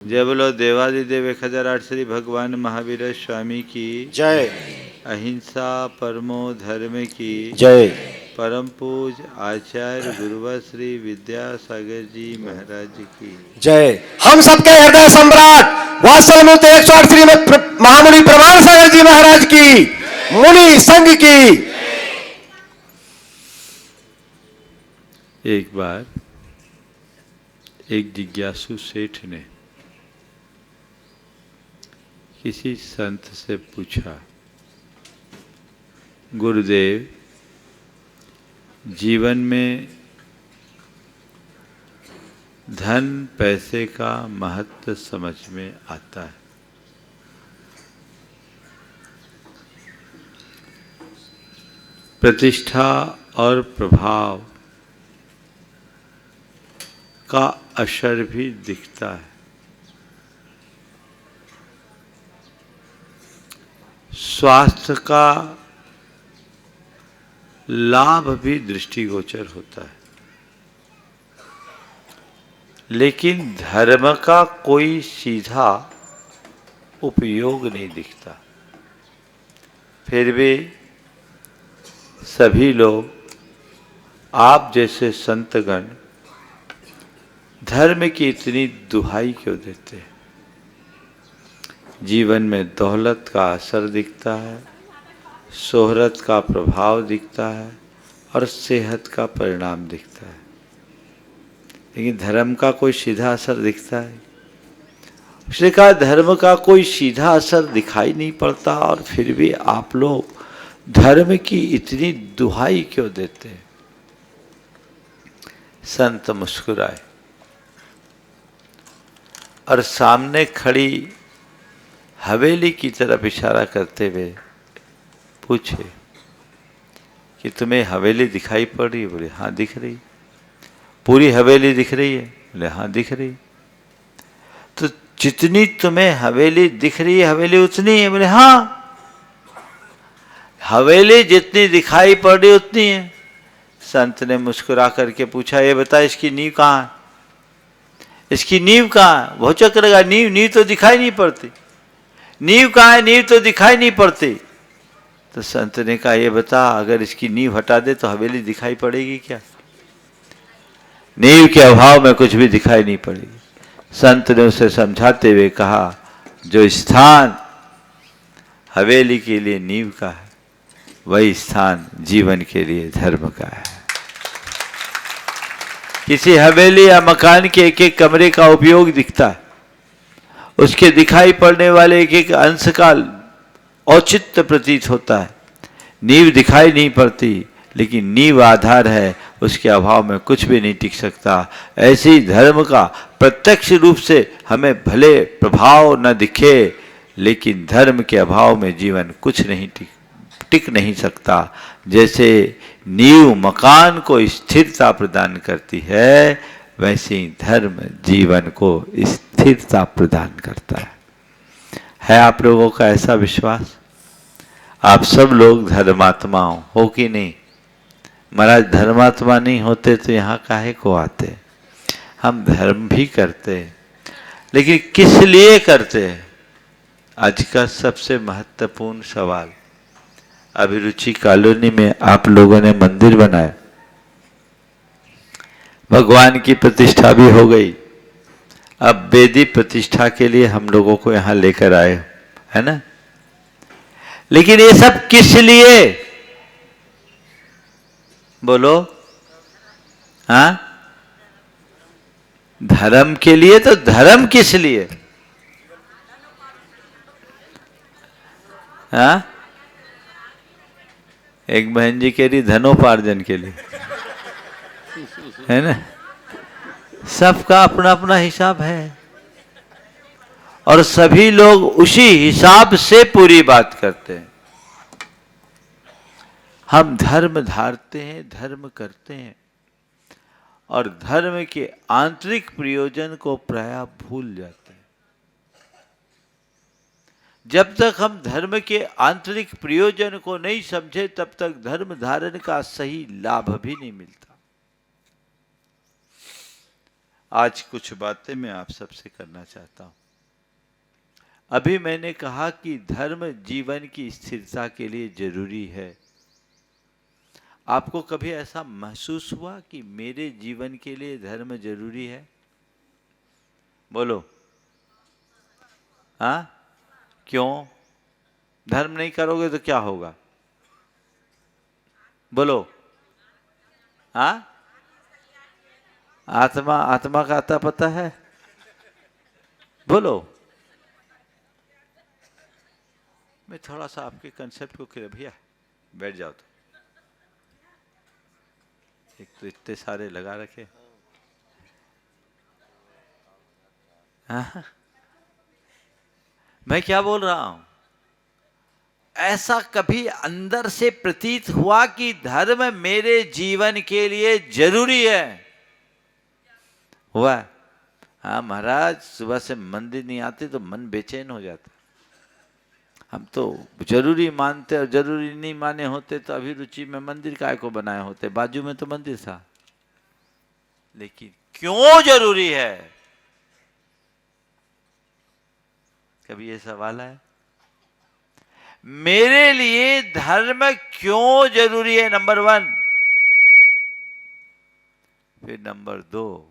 जय बोलो देवादिदेव 1008 श्री भगवान महावीर स्वामी की जय। अहिंसा परमो धर्म की जय। परम पूज आचार्य गुरुवर श्री विद्यासागर जी महाराज की जय। हम सबके हृदय सम्राट वात्सल मूर्ति 108 श्री महामुनि प्रमाण सागर जी महाराज की मुनि संघ की। एक बार एक जिज्ञासु सेठ ने किसी संत से पूछा, गुरुदेव, जीवन में धन पैसे का महत्व समझ में आता है, प्रतिष्ठा और प्रभाव का असर भी दिखता है, स्वास्थ्य का लाभ भी दृष्टिगोचर होता है, लेकिन धर्म का कोई सीधा उपयोग नहीं दिखता। फिर भी सभी लोग आप जैसे संतगण धर्म की इतनी दुहाई क्यों देते हैं? जीवन में दौलत का असर दिखता है, शोहरत का प्रभाव दिखता है और सेहत का परिणाम दिखता है, लेकिन धर्म का कोई सीधा असर दिखता है? उसने कहा धर्म का कोई सीधा असर दिखाई नहीं पड़ता और फिर भी आप लोग धर्म की इतनी दुहाई क्यों देते हैं? संत मुस्कुराए और सामने खड़ी हवेली की तरफ इशारा करते हुए पूछे कि तुम्हें हवेली दिखाई पड़ रही है? बोले हाँ दिख रही। पूरी हवेली दिख रही है? बोले हाँ दिख रही। तो जितनी तुम्हें हवेली दिख रही है हवेली उतनी है? बोले हाँ, हवेली जितनी दिखाई पड़ रही उतनी है। संत ने मुस्कुरा करके पूछा, ये बता इसकी नींव कहाँ है? इसकी नींव कहाँ है? भौचक करेगा, नींव तो दिखाई नहीं पड़ती। नींव कहाँ है? नींव तो दिखाई नहीं पड़ती। तो संत ने कहा, ये बता अगर इसकी नींव हटा दे तो हवेली दिखाई पड़ेगी क्या? नींव के अभाव में कुछ भी दिखाई नहीं पड़ेगी। संत ने उसे समझाते हुए कहा, जो स्थान हवेली के लिए नींव का है वही स्थान जीवन के लिए धर्म का है। किसी हवेली या मकान के एक एक कमरे का उपयोग दिखता है, उसके दिखाई पड़ने वाले एक एक अंश का औचित्य प्रतीत होता है। नींव दिखाई नहीं पड़ती, लेकिन नींव आधार है, उसके अभाव में कुछ भी नहीं टिक सकता। ऐसे ही धर्म का प्रत्यक्ष रूप से हमें भले प्रभाव न दिखे, लेकिन धर्म के अभाव में जीवन कुछ नहीं टिक नहीं सकता। जैसे नींव मकान को स्थिरता प्रदान करती है, वैसे ही धर्म जीवन को स्थिरता प्रदान करता है आप लोगों का ऐसा विश्वास? आप सब लोग धर्मात्मा हो कि नहीं? महाराज धर्मात्मा नहीं होते तो यहाँ काहे को आते? हम धर्म भी करते हैं, लेकिन किस लिए करते हैं? आज का सबसे महत्वपूर्ण सवाल। अभिरुचि कॉलोनी में आप लोगों ने मंदिर बनाया, भगवान की प्रतिष्ठा भी हो गई, अब वेदी प्रतिष्ठा के लिए हम लोगों को यहां लेकर आए, है ना? लेकिन ये सब किस लिए? बोलो। हाँ, धर्म के लिए। तो धर्म किस लिए? हाँ, एक बहन जी कह रही धनोपार्जन के लिए, है ना? सबका अपना अपना हिसाब है और सभी लोग उसी हिसाब से पूरी बात करते हैं। हम धर्म धारते हैं, धर्म करते हैं और धर्म के आंतरिक प्रयोजन को प्रायः भूल जाते हैं। जब तक हम धर्म के आंतरिक प्रयोजन को नहीं समझे, तब तक धर्म धारण का सही लाभ भी नहीं मिलता। आज कुछ बातें मैं आप सबसे करना चाहता हूं। अभी मैंने कहा कि धर्म जीवन की स्थिरता के लिए जरूरी है। आपको कभी ऐसा महसूस हुआ कि मेरे जीवन के लिए धर्म जरूरी है? बोलो। हाँ, क्यों? धर्म नहीं करोगे तो क्या होगा? बोलो। हाँ, आत्मा, आत्मा का आता पता है? बोलो। मैं थोड़ा सा आपके कंसेप्ट को भैया बैठ जाओ। तो एक तो इतने सारे लगा रखे। हाँ? मैं क्या बोल रहा हूं? ऐसा कभी अंदर से प्रतीत हुआ कि धर्म मेरे जीवन के लिए जरूरी है? हुआ? हाँ महाराज, सुबह से मंदिर नहीं आते तो मन बेचैन हो जाता। हम तो जरूरी मानते और जरूरी नहीं माने होते तो अभिरुचि में मंदिर काय को बनाए होते, बाजू में तो मंदिर था। लेकिन क्यों जरूरी है? कभी ये सवाल है? मेरे लिए धर्म क्यों जरूरी है? नंबर 1। फिर नंबर 2,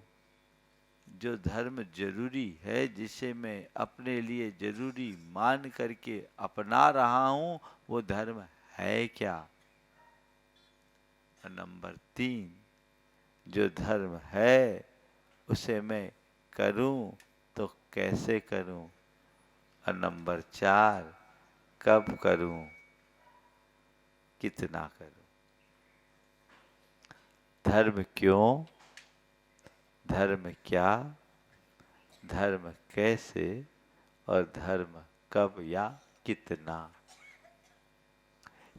जो धर्म जरूरी है, जिसे मैं अपने लिए जरूरी मान करके अपना रहा हूं, वो धर्म है क्या? और नंबर 3, जो धर्म है उसे मैं करूं तो कैसे करूं? और नंबर 4, कब करूं, कितना करूं? धर्म क्यों, धर्म क्या, धर्म कैसे, और धर्म कब या कितना?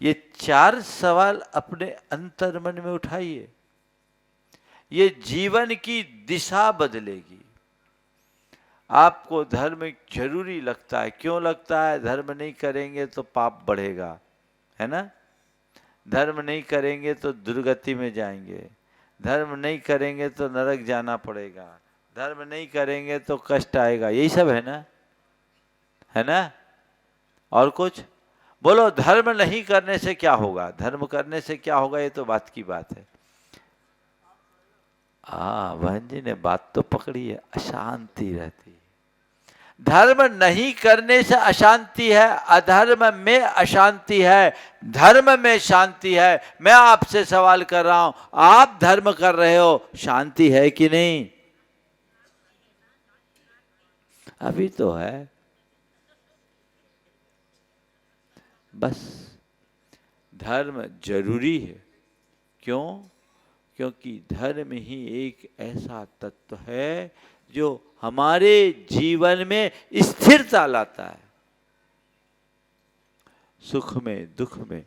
ये 4 सवाल अपने अंतर्मन में उठाइए। ये जीवन की दिशा बदलेगी। आपको धर्म जरूरी लगता है, क्यों लगता है? धर्म नहीं करेंगे तो पाप बढ़ेगा, है ना? धर्म नहीं करेंगे तो दुर्गति में जाएंगे, धर्म नहीं करेंगे तो नरक जाना पड़ेगा, धर्म नहीं करेंगे तो कष्ट आएगा, यही सब है ना? है ना? और कुछ बोलो। धर्म नहीं करने से क्या होगा? धर्म करने से क्या होगा, ये तो बात की बात है। बहन जी ने बात तो पकड़ी है, अशांति रहती है। धर्म नहीं करने से अशांति है, अधर्म में अशांति है, धर्म में शांति है। मैं आपसे सवाल कर रहा हूं, आप धर्म कर रहे हो, शांति है कि नहीं? अभी तो है। बस धर्म जरूरी है। क्यों? क्योंकि धर्म ही एक ऐसा तत्व है जो हमारे जीवन में स्थिरता लाता है। सुख में, दुख में,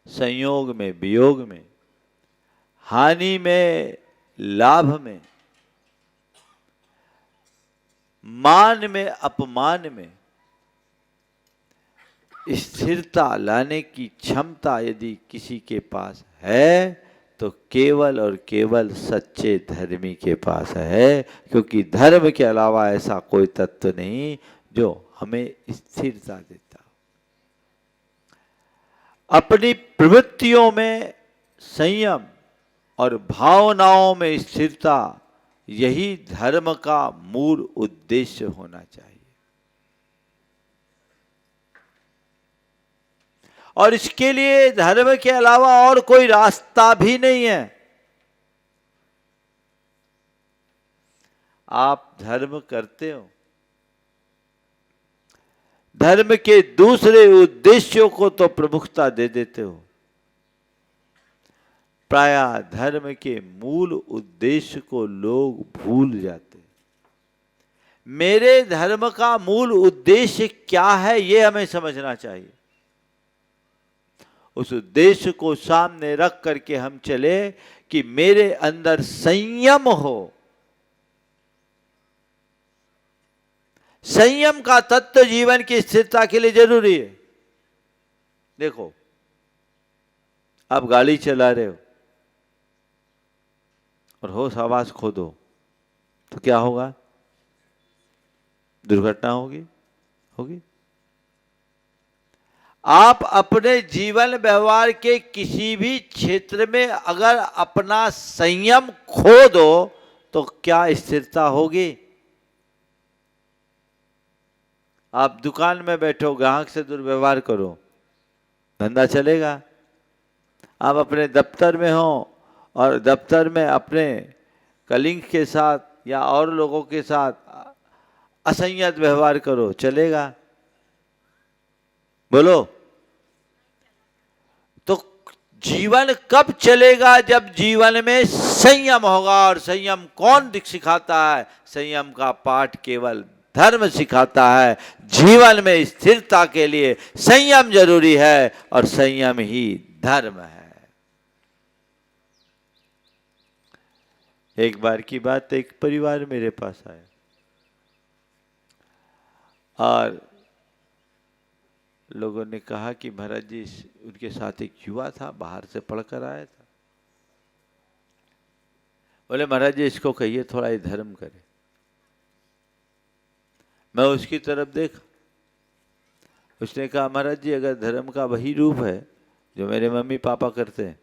संयोग में, वियोग में, हानि में, लाभ में, मान में, अपमान में स्थिरता लाने की क्षमता यदि किसी के पास है तो केवल और केवल सच्चे धर्मी के पास है। क्योंकि धर्म के अलावा ऐसा कोई तत्व नहीं जो हमें स्थिरता देता। अपनी प्रवृत्तियों में संयम और भावनाओं में स्थिरता, यही धर्म का मूल उद्देश्य होना चाहिए। और इसके लिए धर्म के अलावा और कोई रास्ता भी नहीं है। आप धर्म करते हो, धर्म के दूसरे उद्देश्यों को तो प्रमुखता दे देते हो। प्रायः धर्म के मूल उद्देश्य को लोग भूल जाते। मेरे धर्म का मूल उद्देश्य क्या है, यह हमें समझना चाहिए। उस उद्देश्य को सामने रख करके हम चले कि मेरे अंदर संयम हो। संयम का तत्व जीवन की स्थिरता के लिए जरूरी है। देखो, आप गाड़ी चला रहे हो, और होश हवास खो दो तो क्या होगा? दुर्घटना होगी। होगी। आप अपने जीवन व्यवहार के किसी भी क्षेत्र में अगर अपना संयम खो दो तो क्या स्थिरता होगी? आप दुकान में बैठो, ग्राहक से दुर्व्यवहार करो, धंधा चलेगा? आप अपने दफ्तर में हो और दफ्तर में अपने कलीग के साथ या और लोगों के साथ असंयत व्यवहार करो, चलेगा? बोलो। तो जीवन कब चलेगा? जब जीवन में संयम होगा। और संयम कौन सिखाता है? संयम का पाठ केवल धर्म सिखाता है। जीवन में स्थिरता के लिए संयम जरूरी है और संयम ही धर्म है। एक बार की बात, एक परिवार मेरे पास आया और लोगों ने कहा कि महाराज जी, उनके साथ एक युवा था, बाहर से पढ़कर आया था। बोले महाराज जी, इसको कहिए थोड़ा ये धर्म करे। मैं उसकी तरफ देखा, उसने कहा महाराज जी, अगर धर्म का वही रूप है जो मेरे मम्मी पापा करते हैं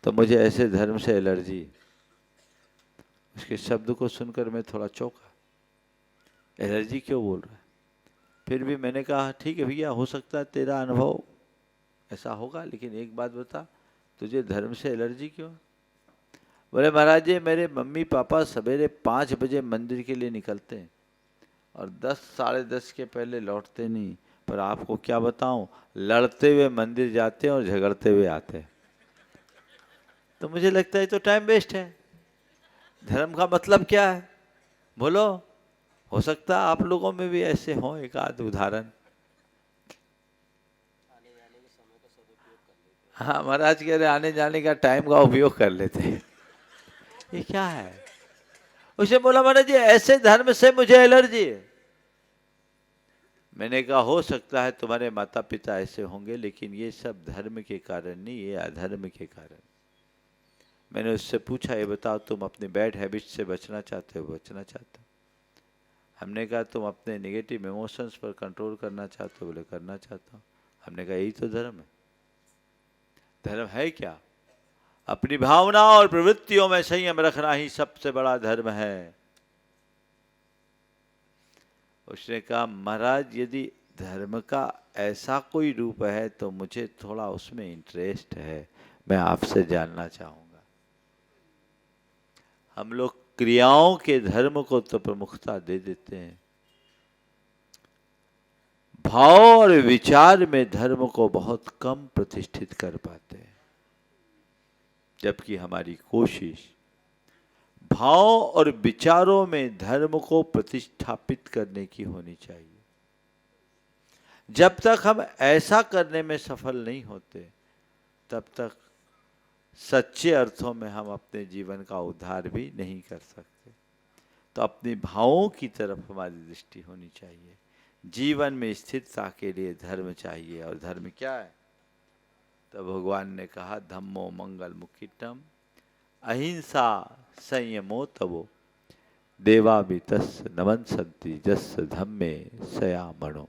तो मुझे ऐसे धर्म से एलर्जी है। उसके शब्द को सुनकर मैं थोड़ा चौंका। एलर्जी क्यों बोल रहा है? फिर भी मैंने कहा ठीक है भैया, हो सकता है तेरा अनुभव ऐसा होगा, लेकिन एक बात बता, तुझे धर्म से एलर्जी क्यों? बोले महाराज जी, मेरे मम्मी पापा सवेरे 5 बजे मंदिर के लिए निकलते हैं और 10 साढ़े 10 के पहले लौटते नहीं। पर आपको क्या बताऊं, लड़ते हुए मंदिर जाते हैं और झगड़ते हुए आते हैं। तो मुझे लगता है तो टाइम वेस्ट है। धर्म का मतलब क्या है? बोलो। हो सकता है आप लोगों में भी ऐसे हों एक आध उदाहरण। हाँ, महाराज कह रहे आने जाने का टाइम का उपयोग कर लेते हैं। ये क्या है? उसने बोला महाराज जी, ऐसे धर्म से मुझे एलर्जी है। मैंने कहा हो सकता है तुम्हारे माता पिता ऐसे होंगे, लेकिन ये सब धर्म के कारण नहीं, ये अधर्म के कारण। मैंने उससे पूछा, ये बताओ तुम अपने बैड हैबिट से बचना चाहते हो? बचना चाहते हो। हमने कहा तुम अपने नेगेटिव इमोशंस पर कंट्रोल करना चाहते हो? बोले करना चाहता हूँ। हमने कहा यही तो धर्म है। धर्म है क्या? अपनी भावनाओं और प्रवृत्तियों में संयम रखना ही सबसे बड़ा धर्म है। उसने कहा महाराज, यदि धर्म का ऐसा कोई रूप है तो मुझे थोड़ा उसमें इंटरेस्ट है, मैं आपसे जानना चाहूंगा। हम लोग क्रियाओं के धर्म को तो प्रमुखता दे देते हैं, भाव और विचार में धर्म को बहुत कम प्रतिष्ठित कर पाते हैं। जबकि हमारी कोशिश भाव और विचारों में धर्म को प्रतिष्ठापित करने की होनी चाहिए। जब तक हम ऐसा करने में सफल नहीं होते, तब तक सच्चे अर्थों में हम अपने जीवन का उद्धार भी नहीं कर सकते। तो अपने भावों की तरफ हमारी दृष्टि होनी चाहिए। जीवन में स्थिरता के लिए धर्म चाहिए। और धर्म क्या है? तो भगवान ने कहा, धम्मो मंगल मुखितम अहिंसा संयमो तवो देवा भी तस् नमनसंति जस धम्मे सयामणो।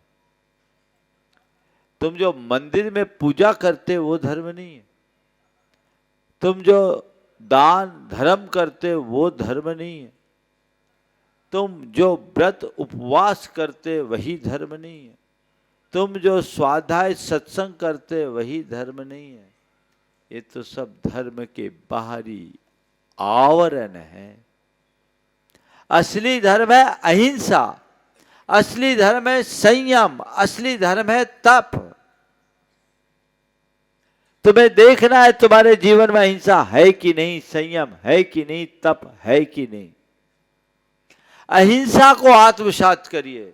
तुम जो मंदिर में पूजा करते वो धर्म नहीं है। तुम जो दान धर्म करते वो धर्म नहीं है। तुम जो व्रत उपवास करते वही धर्म नहीं है। तुम जो स्वाध्याय सत्संग करते वही धर्म नहीं है। ये तो सब धर्म के बाहरी आवरण है। असली धर्म है अहिंसा, असली धर्म है संयम, असली धर्म है तप। तुम्हें देखना है तुम्हारे जीवन में अहिंसा है कि नहीं, संयम है कि नहीं, तप है कि नहीं। अहिंसा को आत्मसात करिए।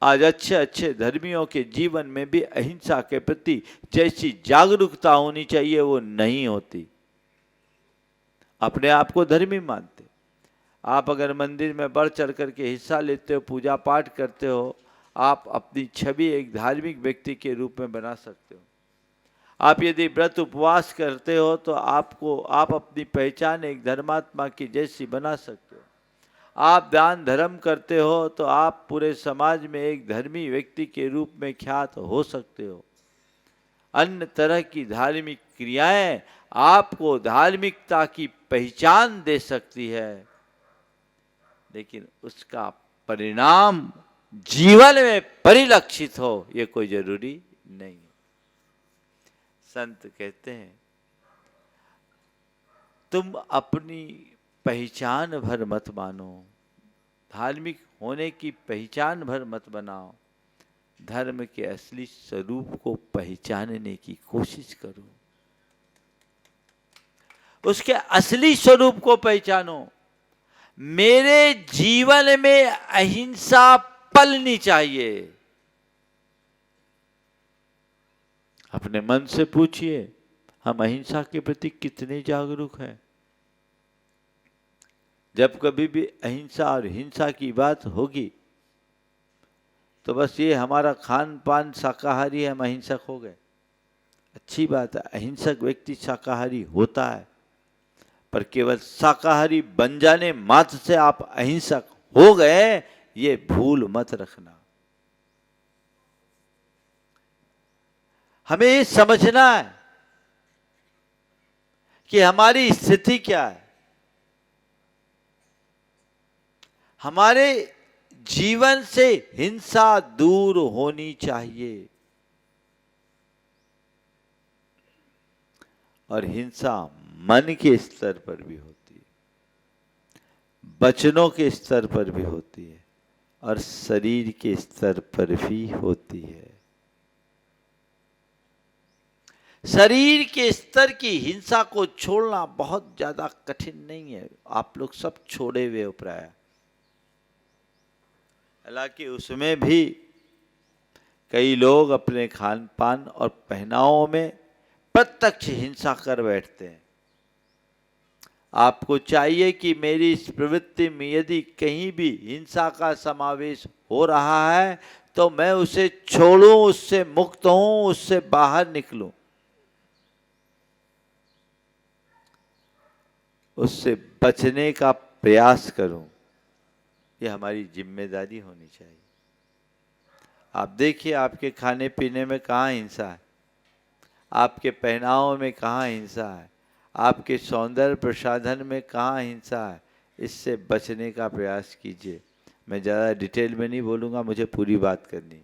आज अच्छे अच्छे धर्मियों के जीवन में भी अहिंसा के प्रति जैसी जागरूकता होनी चाहिए वो नहीं होती। अपने आप को धर्मी मानते। आप अगर मंदिर में बढ़ चढ़ करके हिस्सा लेते हो, पूजा पाठ करते हो, आप अपनी छवि एक धार्मिक व्यक्ति के रूप में बना सकते हो। आप यदि व्रत उपवास करते हो तो आप अपनी पहचान एक धर्मात्मा की जैसी बना सकते हो। आप दान धर्म करते हो तो आप पूरे समाज में एक धर्मी व्यक्ति के रूप में ख्यात हो सकते हो। अन्य तरह की धार्मिक क्रियाएं आपको धार्मिकता की पहचान दे सकती है, लेकिन उसका परिणाम जीवन में परिलक्षित हो ये कोई जरूरी नहीं है। संत कहते हैं तुम अपनी पहचान भर मत मानो, धार्मिक होने की पहचान भर मत बनाओ, धर्म के असली स्वरूप को पहचानने की कोशिश करो, उसके असली स्वरूप को पहचानो। मेरे जीवन में अहिंसा पलनी चाहिए। अपने मन से पूछिए हम अहिंसा के प्रति कितने जागरूक हैं। जब कभी भी अहिंसा और हिंसा की बात होगी तो बस ये हमारा खान पान शाकाहारी है, हम अहिंसक हो गए। अच्छी बात है, अहिंसक व्यक्ति शाकाहारी होता है, पर केवल शाकाहारी बन जाने मात्र से आप अहिंसक हो गए ये भूल मत रखना। हमें ये समझना है कि हमारी स्थिति क्या है। हमारे जीवन से हिंसा दूर होनी चाहिए, और हिंसा मन के स्तर पर भी होती है, वचनों के स्तर पर भी होती है, और शरीर के स्तर पर भी होती है। शरीर के स्तर की हिंसा को छोड़ना बहुत ज्यादा कठिन नहीं है, आप लोग सब छोड़े हुए हो प्राय। हालांकि उसमें भी कई लोग अपने खान पान और पहनावों में प्रत्यक्ष हिंसा कर बैठते हैं। आपको चाहिए कि मेरी इस प्रवृत्ति में यदि कहीं भी हिंसा का समावेश हो रहा है तो मैं उसे छोड़ूं, उससे मुक्त हूं, उससे बाहर निकलूं, उससे बचने का प्रयास करूं। ये हमारी जिम्मेदारी होनी चाहिए। आप देखिए आपके खाने पीने में कहाँ हिंसा है, आपके पहनावों में कहाँ हिंसा है, आपके सौंदर्य प्रसाधन में कहाँ हिंसा है। इससे बचने का प्रयास कीजिए। मैं ज़्यादा डिटेल में नहीं बोलूँगा, मुझे पूरी बात करनी,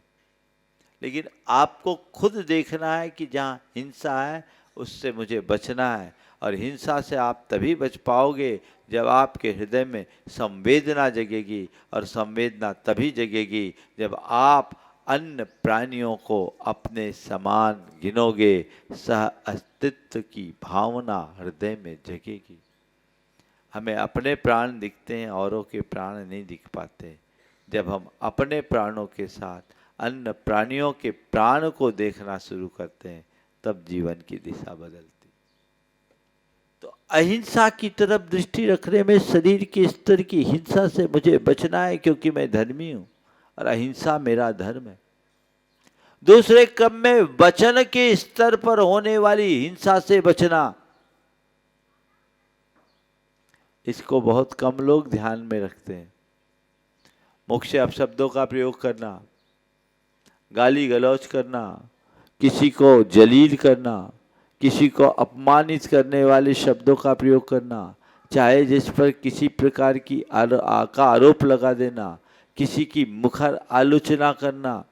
लेकिन आपको खुद देखना है कि जहाँ हिंसा है उससे मुझे बचना है। और हिंसा से आप तभी बच पाओगे जब आपके हृदय में संवेदना जगेगी, और संवेदना तभी जगेगी जब आप अन्य प्राणियों को अपने समान गिनोगे, सह अस्तित्व की भावना हृदय में जगेगी। हमें अपने प्राण दिखते हैं, औरों के प्राण नहीं दिख पाते। जब हम अपने प्राणों के साथ अन्य प्राणियों के प्राण को देखना शुरू करते हैं तब जीवन की दिशा बदलती। तो अहिंसा की तरफ दृष्टि रखने में शरीर के स्तर की हिंसा से मुझे बचना है क्योंकि मैं धर्मी हूं और अहिंसा मेरा धर्म है। दूसरे क्रम में वचन के स्तर पर होने वाली हिंसा से बचना, इसको बहुत कम लोग ध्यान में रखते हैं। मुख से अपशब्दों का प्रयोग करना, गाली गलौज करना, किसी को जलील करना, किसी को अपमानित करने वाले शब्दों का प्रयोग करना, चाहे जिस पर किसी प्रकार की का आरोप लगा देना, किसी की मुखर आलोचना करना,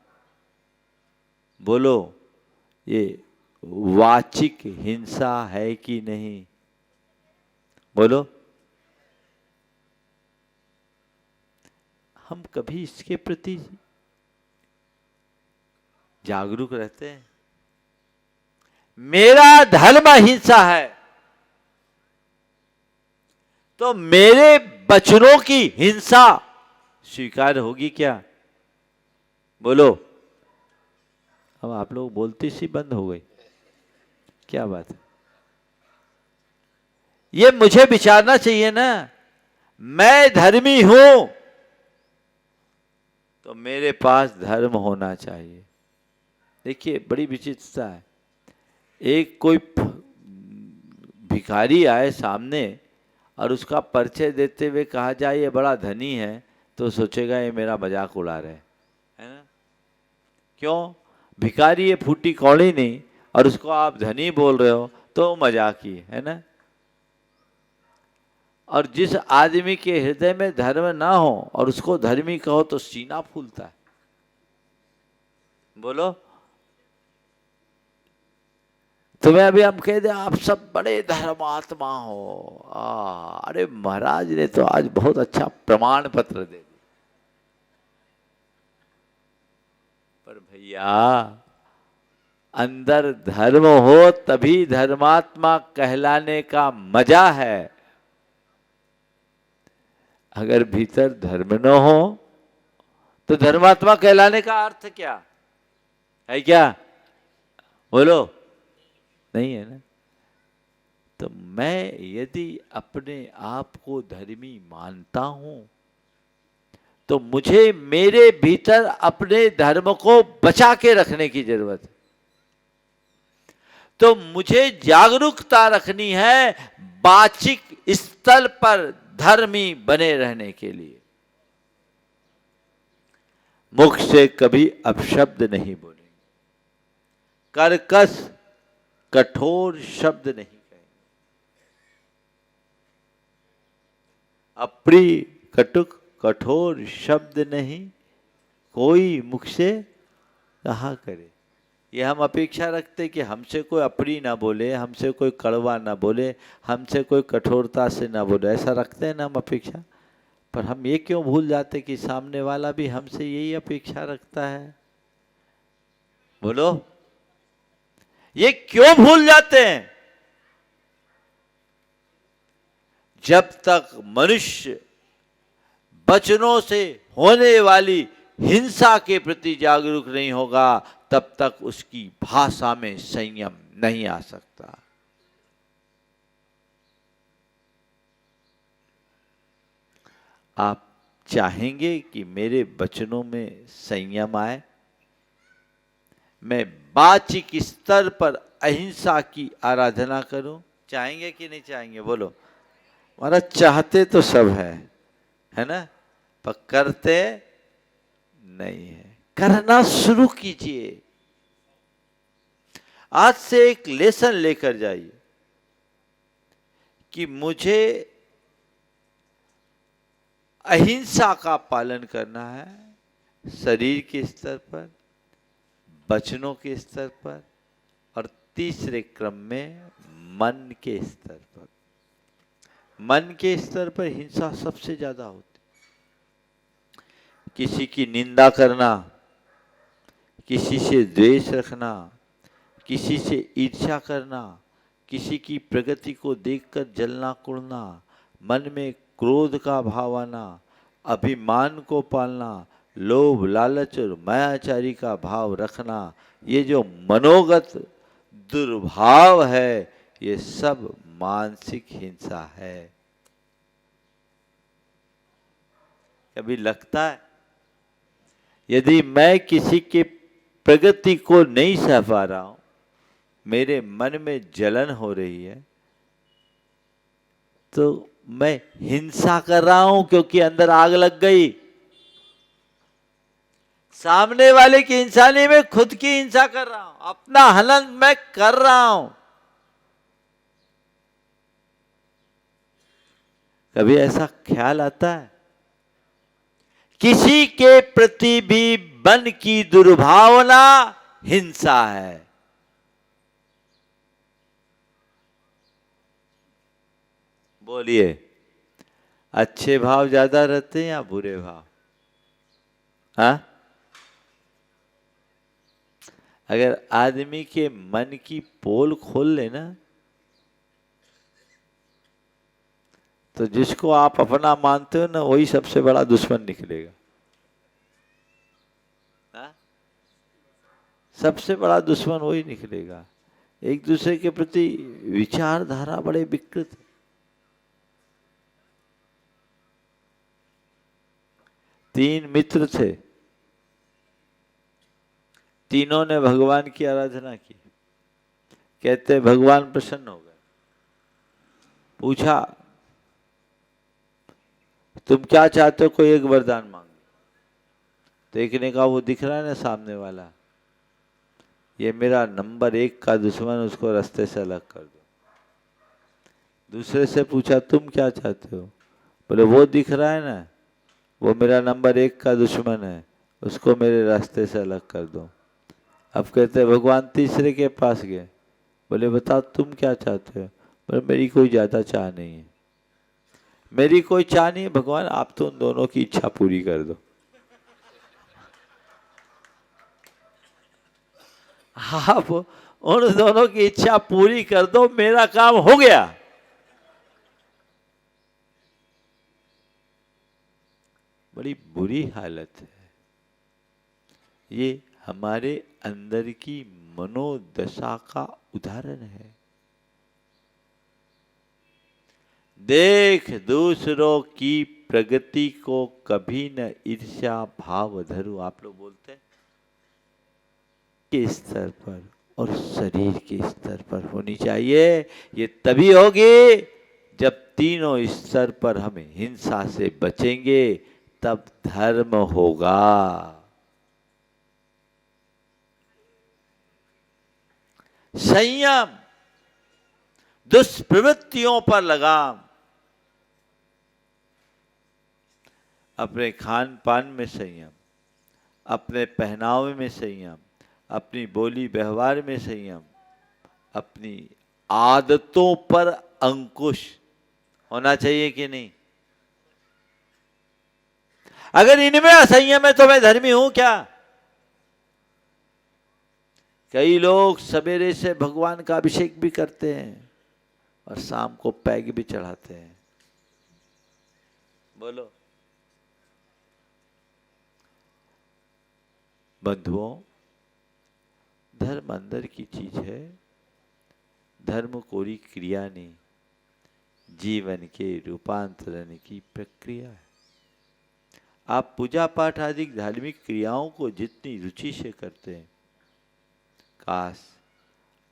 बोलो ये वाचिक हिंसा है कि नहीं? बोलो, हम कभी इसके प्रति जागरूक रहते हैं? मेरा धर्म हिंसा है तो मेरे वचनों की हिंसा स्वीकार होगी क्या? बोलो। अब आप लोग बोलती सी बंद हो गई, क्या बात है? ये मुझे विचारना चाहिए ना। मैं धर्मी हूं तो मेरे पास धर्म होना चाहिए। देखिए बड़ी विचित्रता है। एक कोई भिखारी आए सामने और उसका परिचय देते हुए कहा जाए ये बड़ा धनी है, तो सोचेगा ये मेरा मजाक उड़ा रहे, है ना? क्यों? भिखारी ये फूटी कौड़ी नहीं, और उसको आप धनी बोल रहे हो तो मजाक ही है ना? और जिस आदमी के हृदय में धर्म ना हो और उसको धर्मी कहो तो सीना फूलता है। बोलो, तुम्हें अभी हम कह दे आप सब बड़े धर्मात्मा हो, अरे महाराज ने तो आज बहुत अच्छा प्रमाण पत्र दे दिया। पर भैया अंदर धर्म हो तभी धर्मात्मा कहलाने का मजा है। अगर भीतर धर्म न हो तो धर्मात्मा कहलाने का अर्थ क्या है? क्या बोलो? नहीं है ना? तो मैं यदि अपने आप को धर्मी मानता हूं तो मुझे मेरे भीतर अपने धर्म को बचा के रखने की जरूरत है। तो मुझे जागरूकता रखनी है वाचिक स्तर पर धर्मी बने रहने के लिए। मुख से कभी अपशब्द नहीं बोलेंगे, कर्कश कठोर शब्द नहीं कहेंगे, अप्रिय कटुक कठोर शब्द नहीं कोई मुख से कहा करे। ये हम अपेक्षा रखते कि हमसे कोई अप्रिय ना बोले, हमसे कोई कड़वा ना बोले, हमसे कोई कठोरता से ना बोले, ऐसा रखते हैं ना हम अपेक्षा। पर हम ये क्यों भूल जाते कि सामने वाला भी हमसे यही अपेक्षा रखता है? बोलो, ये क्यों भूल जाते हैं? जब तक मनुष्य वचनों से होने वाली हिंसा के प्रति जागरूक नहीं होगा तब तक उसकी भाषा में संयम नहीं आ सकता। आप चाहेंगे कि मेरे वचनों में संयम आए, मैं वाचिक स्तर पर अहिंसा की आराधना करूं? चाहेंगे कि नहीं चाहेंगे? बोलो। हमारा चाहते तो सब है ना, पर करते नहीं है। करना शुरू कीजिए। आज से एक लेसन लेकर जाइए कि मुझे अहिंसा का पालन करना है, शरीर के स्तर पर, वचनों के स्तर पर, और तीसरे क्रम में मन के स्तर पर। मन के स्तर पर हिंसा सबसे ज्यादा होती। किसी की निंदा करना, किसी से द्वेष रखना, किसी से ईर्ष्या करना, किसी की प्रगति को देखकर जलना कुड़ना, मन में क्रोध का भाव आना, अभिमान को पालना, लोभ लालच और मायाचारी का भाव रखना, ये जो मनोगत दुर्भाव है ये सब मानसिक हिंसा है। कभी लगता है यदि मैं किसी के प्रगति को नहीं सह पा रहा हूं, मेरे मन में जलन हो रही है, तो मैं हिंसा कर रहा हूं क्योंकि अंदर आग लग गई। सामने वाले की हिंसा नहीं, मैं खुद की हिंसा कर रहा हूं, अपना हनन मैं कर रहा हूं। कभी ऐसा ख्याल आता है? किसी के प्रति भी मन की दुर्भावना हिंसा है। बोलिए, अच्छे भाव ज्यादा रहते हैं या बुरे भाव? हाँ, अगर आदमी के मन की पोल खोल लेना तो जिसको आप अपना मानते हो ना वही सबसे बड़ा दुश्मन निकलेगा। हाँ? सबसे बड़ा दुश्मन वही निकलेगा। एक दूसरे के प्रति विचारधारा बड़े विकृत है। तीन मित्र थे, तीनों ने भगवान की आराधना की। कहते भगवान प्रसन्न हो गए। पूछा तुम क्या चाहते हो, कोई एक वरदान मांगो। तो एक ने कहा वो दिख रहा है ना सामने वाला, ये मेरा नंबर 1 का दुश्मन, उसको रास्ते से अलग कर दो। दूसरे से पूछा तुम क्या चाहते हो, बोले वो दिख रहा है ना, वो मेरा नंबर 1 का दुश्मन है, उसको मेरे रास्ते से अलग कर दो। अब कहते भगवान तीसरे के पास गए, बोले बताओ तुम क्या चाहते हो, बोले मेरी कोई ज्यादा चाह नहीं है, मेरी कोई चाह नहीं है भगवान, आप तो उन दोनों की इच्छा पूरी कर दो। आप उन दोनों की इच्छा पूरी कर दो, मेरा काम हो गया। बड़ी बुरी हालत है। ये हमारे अंदर की मनोदशा का उदाहरण है। देख दूसरों की प्रगति को कभी न ईर्ष्या भाव धरू। आप लोग बोलते हैं के स्तर पर और शरीर के स्तर पर होनी चाहिए। ये तभी होगी जब तीनों स्तर पर हम हिंसा से बचेंगे, तब धर्म होगा। संयम, दुष्प्रवृत्तियों पर लगाम, अपने खान पान में संयम, अपने पहनावे में संयम, अपनी बोली व्यवहार में संयम, अपनी आदतों पर अंकुश होना चाहिए कि नहीं। अगर इनमें असंयम है तो मैं धर्मी हूं क्या। कई लोग सवेरे से भगवान का अभिषेक भी करते हैं और शाम को पैग भी चढ़ाते हैं। बोलो बंधुओं, धर्म अंदर की चीज है, धर्म कोई क्रिया नहीं, जीवन के रूपांतरण की प्रक्रिया है। आप पूजा पाठ आदि धार्मिक क्रियाओं को जितनी रुचि से करते हैं, काश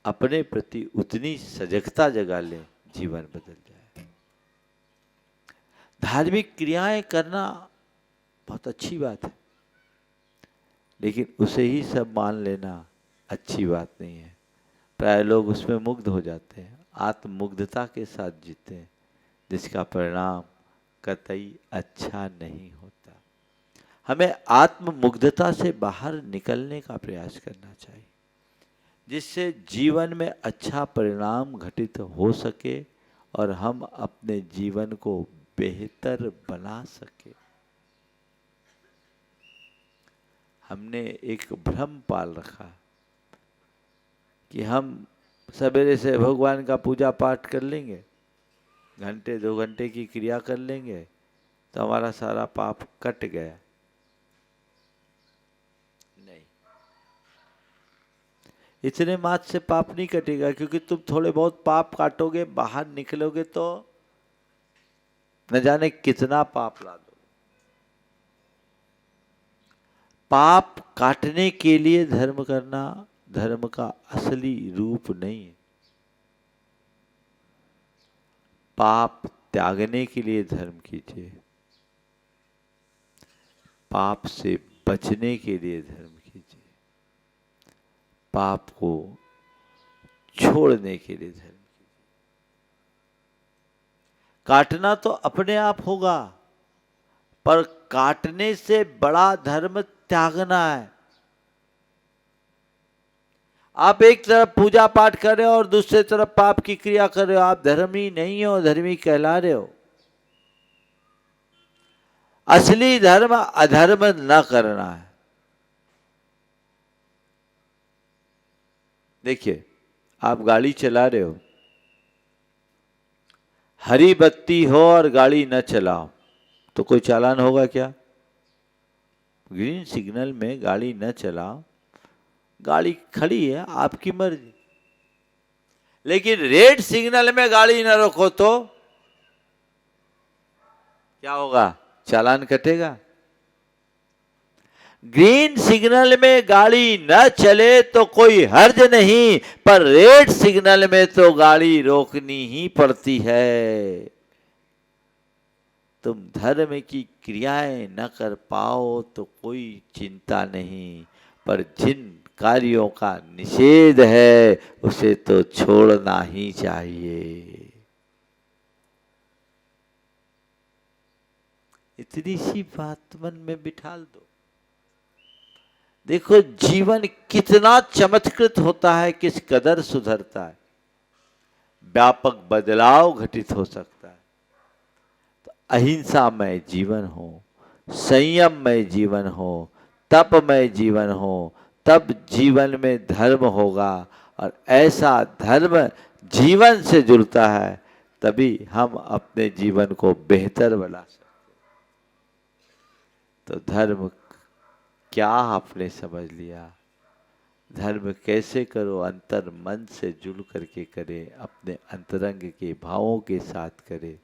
अपने प्रति उतनी सजगता जगा लें, जीवन बदल जाए। धार्मिक क्रियाएं करना बहुत अच्छी बात है, लेकिन उसे ही सब मान लेना अच्छी बात नहीं है। प्राय लोग उसमें मुग्ध हो जाते हैं, आत्ममुग्धता के साथ जीते हैं, जिसका परिणाम कतई अच्छा नहीं होता। हमें आत्ममुग्धता से बाहर निकलने का प्रयास करना चाहिए, जिससे जीवन में अच्छा परिणाम घटित हो सके और हम अपने जीवन को बेहतर बना सके। हमने एक भ्रम पाल रखा कि हम सवेरे से भगवान का पूजा पाठ कर लेंगे, घंटे 2 घंटे की क्रिया कर लेंगे तो हमारा सारा पाप कट गया। नहीं, इतने मात्र से पाप नहीं कटेगा, क्योंकि तुम थोड़े बहुत पाप काटोगे, बाहर निकलोगे तो न जाने कितना पाप ला दो। पाप काटने के लिए धर्म करना धर्म का असली रूप नहीं है। पाप त्यागने के लिए धर्म कीजिए, पाप से बचने के लिए धर्म कीजिए, पाप को छोड़ने के लिए धर्म कीजिए। काटना तो अपने आप होगा, पर काटने से बड़ा धर्म त्यागना है। आप एक तरफ पूजा पाठ कर रहे हो और दूसरे तरफ पाप की क्रिया कर रहे हो, आप धर्मी नहीं हो, धर्मी कहला रहे हो। असली धर्म अधर्म न करना है। देखिए, आप गाड़ी चला रहे हो, हरी बत्ती हो और गाड़ी न चलाओ तो कोई चालान होगा क्या। ग्रीन सिग्नल में गाड़ी न चलाओ, गाड़ी खड़ी है, आपकी मर्जी। लेकिन रेड सिग्नल में गाड़ी न रोको तो क्या होगा, चालान कटेगा। ग्रीन सिग्नल में गाड़ी न चले तो कोई हर्ज नहीं, पर रेड सिग्नल में तो गाड़ी रोकनी ही पड़ती है। तुम धर्म की क्रियाएं न कर पाओ तो कोई चिंता नहीं, पर जिन कार्यों का निषेध है उसे तो छोड़ना ही चाहिए। इतनी सी बात मन में बिठाल दो। देखो जीवन कितना चमत्कृत होता है, किस कदर सुधरता है, व्यापक बदलाव घटित हो सकता है। तो अहिंसामय जीवन हो, संयममय जीवन हो, तपमय जीवन हो, तब जीवन में धर्म होगा। और ऐसा धर्म जीवन से जुड़ता है, तभी हम अपने जीवन को बेहतर बना सकते। तो धर्म क्या आपने समझ लिया? धर्म कैसे करो? अंतर मन से जुड़ करके करे, अपने अंतरंग के भावों के साथ करे।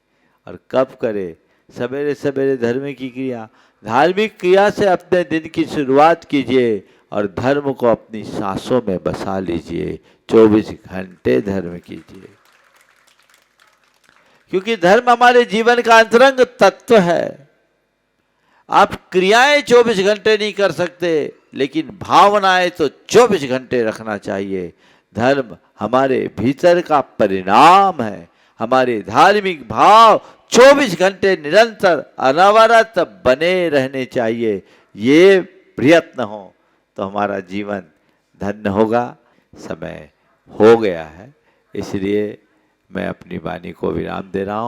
और कब करे? सवेरे सवेरे धर्म की क्रिया, धार्मिक क्रिया से अपने दिन की शुरुआत कीजिए और धर्म को अपनी सांसों में बसा लीजिए। 24 घंटे धर्म कीजिए, क्योंकि धर्म हमारे जीवन का अंतरंग तत्व है। आप क्रियाएं 24 घंटे नहीं कर सकते, लेकिन भावनाएं तो 24 घंटे रखना चाहिए। धर्म हमारे भीतर का परिणाम है। हमारे धार्मिक भाव 24 घंटे निरंतर अनवरत बने रहने चाहिए। ये प्रयत्न हो तो हमारा जीवन धन्य होगा। समय हो गया है, इसलिए मैं अपनी वाणी को विराम दे रहा हूँ।